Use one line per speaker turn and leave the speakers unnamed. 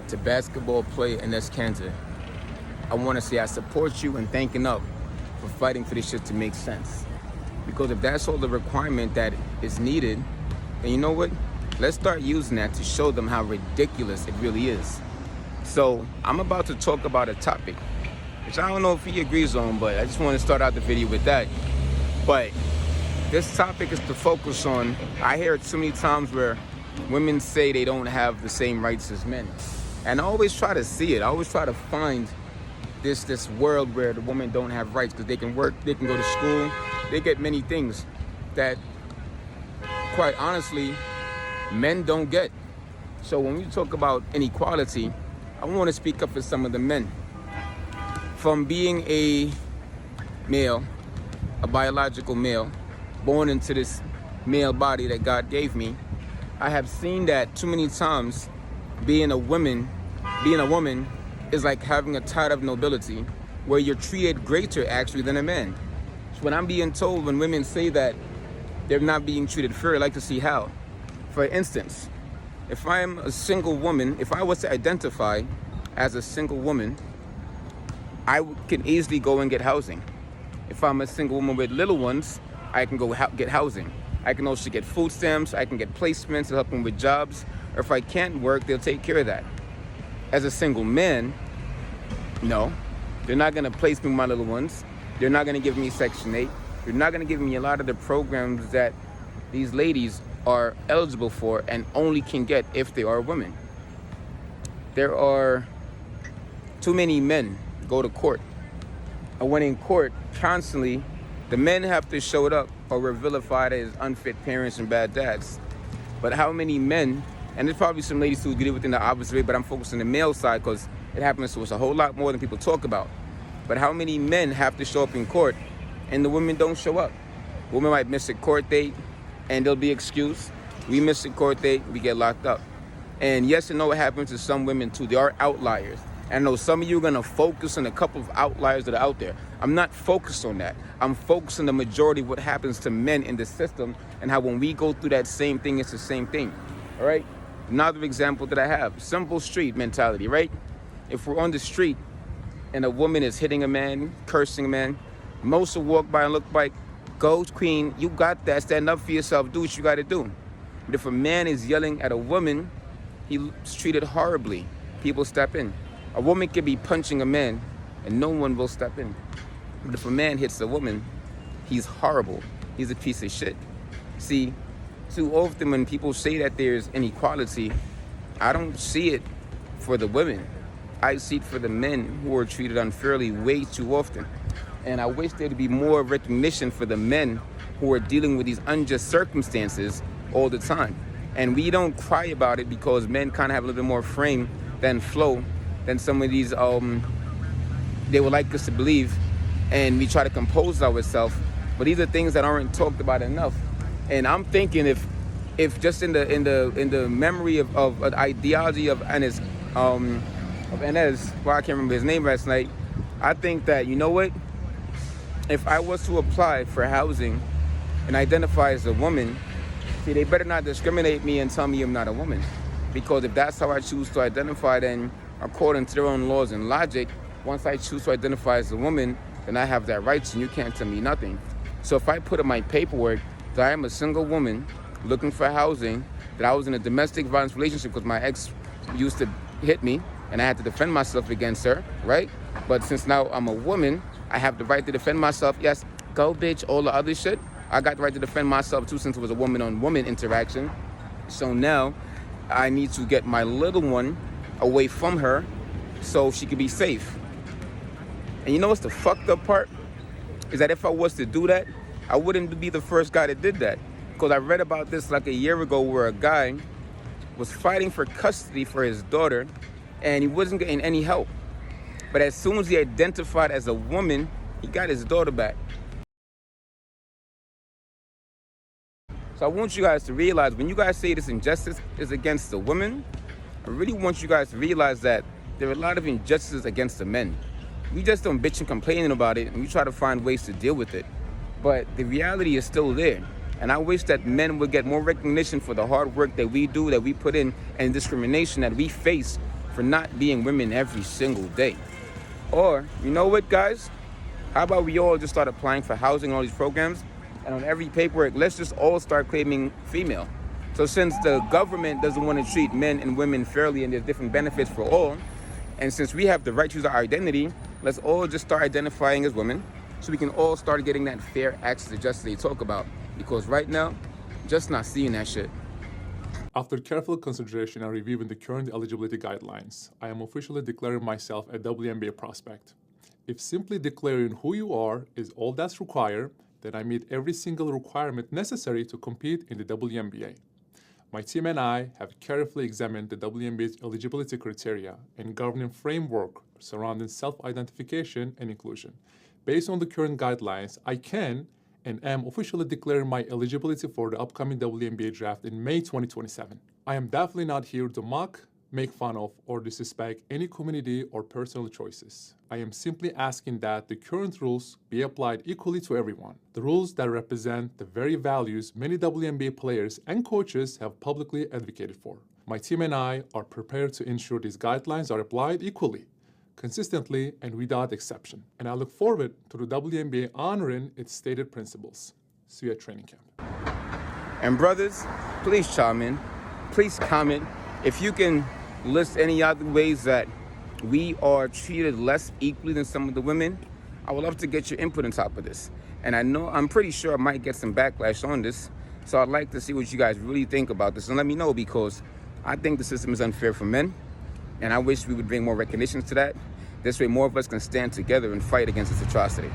to basketball player Enes Kanter, I want to say I support you and thanking up for fighting for this shit to make sense. Because if that's all the requirement that is needed, then you know what? Let's start using that to show them how ridiculous it really is. So I'm about to talk about a topic, which I don't know if he agrees on, but I just want to start out the video with that. But this topic is to focus on, I hear it so many times where women say they don't have the same rights as men. And I always try to see it. I always try to find this world where the women don't have rights because they can work, they can go to school, they get many things that, quite honestly, men don't get. So when we talk about inequality, I want to speak up for some of the men. From being a male, a biological male, born into this male body that God gave me, I have seen that too many times. Being a woman is like having a title of nobility where you're treated greater actually than a man. So when I'm being told, when women say that they're not being treated fair, I like to see how. For instance, if I'm a single woman, if I was to identify as a single woman, I can easily go and get housing. If I'm a single woman with little ones, I can go get housing. I can also get food stamps, I can get placements to help them with jobs, or if I can't work, they'll take care of that. As a single man, no, they're not gonna place me with my little ones. They're not gonna give me Section 8. They're not gonna give me a lot of the programs that these ladies are eligible for and only can get if they are women. There are too many men go to court. And when in court, constantly, the men have to show it up or we're vilified as unfit parents and bad dads. But how many men, and there's probably some ladies who get it within the opposite way, but I'm focused on the male side because it happens to us a whole lot more than people talk about. But how many men have to show up in court and the women don't show up? Women might miss a court date and they'll be excused. We miss a court date, we get locked up. And yes, I know it happens to some women too. There are outliers. I know some of you are gonna focus on a couple of outliers that are out there. I'm not focused on that. I'm focused on the majority of what happens to men in the system and how when we go through that same thing, it's the same thing, all right? Another example that I have, simple street mentality, right? If we're on the street and a woman is hitting a man, cursing a man, most will walk by and look like, go queen, you got that, stand up for yourself, do what you gotta do. But if a man is yelling at a woman, he's treated horribly. People step in. A woman could be punching a man and no one will step in. But if a man hits a woman, he's horrible. He's a piece of shit. See, too often when people say that there's inequality, I don't see it for the women. I see it for the men who are treated unfairly way too often. And I wish there'd be more recognition for the men who are dealing with these unjust circumstances all the time. And we don't cry about it because men kind of have a little bit more frame than flow than some of these, they would like us to believe, and we try to compose ourselves. But these are things that aren't talked about enough. And I'm thinking if just in the memory of an ideology of Enes, well, I can't remember his name last night. I think that, you know what? If I was to apply for housing and identify as a woman, see, they better not discriminate me and tell me I'm not a woman. Because if that's how I choose to identify, then according to their own laws and logic, once I choose to identify as a woman, then I have that right and you can't tell me nothing. So if I put in my paperwork that I am a single woman looking for housing, that I was in a domestic violence relationship because my ex used to hit me and I had to defend myself against her, right? But since now I'm a woman, I have the right to defend myself. Yes, go bitch, all the other shit. I got the right to defend myself too since it was a woman-on-woman interaction. So now I need to get my little one away from her so she could be safe. And you know what's the fucked up part? Is that if I was to do that, I wouldn't be the first guy that did that. Because I read about this like a year ago where a guy was fighting for custody for his daughter and he wasn't getting any help. But as soon as he identified as a woman, he got his daughter back. So I want you guys to realize when you guys say this injustice is against the women, I really want you guys to realize that there are a lot of injustices against the men. We just don't bitch and complain about it and we try to find ways to deal with it. But the reality is still there. And I wish that men would get more recognition for the hard work that we do, that we put in, and discrimination that we face for not being women every single day. Or, you know what, guys? How about we all just start applying for housing, all these programs, and on every paperwork, let's just all start claiming female. So since the government doesn't want to treat men and women fairly and there's different benefits for all, and since we have the right to choose our identity, let's all just start identifying as women so we can all start getting that fair access to justice they talk about. Because right now, just not seeing that shit.
After careful consideration and reviewing the current eligibility guidelines, I am officially declaring myself a WNBA prospect. If simply declaring who you are is all that's required, then I meet every single requirement necessary to compete in the WNBA. My team and I have carefully examined the WNBA's eligibility criteria and governing framework surrounding self-identification and inclusion. Based on the current guidelines, I can and am officially declaring my eligibility for the upcoming WNBA draft in May 2027. I am definitely not here to mock, make fun of, or disrespect any community or personal choices. I am simply asking that the current rules be applied equally to everyone. The rules that represent the very values many WNBA players and coaches have publicly advocated for. My team and I are prepared to ensure these guidelines are applied equally, consistently, and without exception. And I look forward to the WNBA honoring its stated principles. See you at training camp.
And brothers, please chime in. Please comment. If you can list any other ways that we are treated less equally than some of the women, I would love to get your input on top of this. And I'm pretty sure I might get some backlash on this. So I'd like to see what you guys really think about this. And let me know, because I think the system is unfair for men. And I wish we would bring more recognition to that. This way more of us can stand together and fight against this atrocity.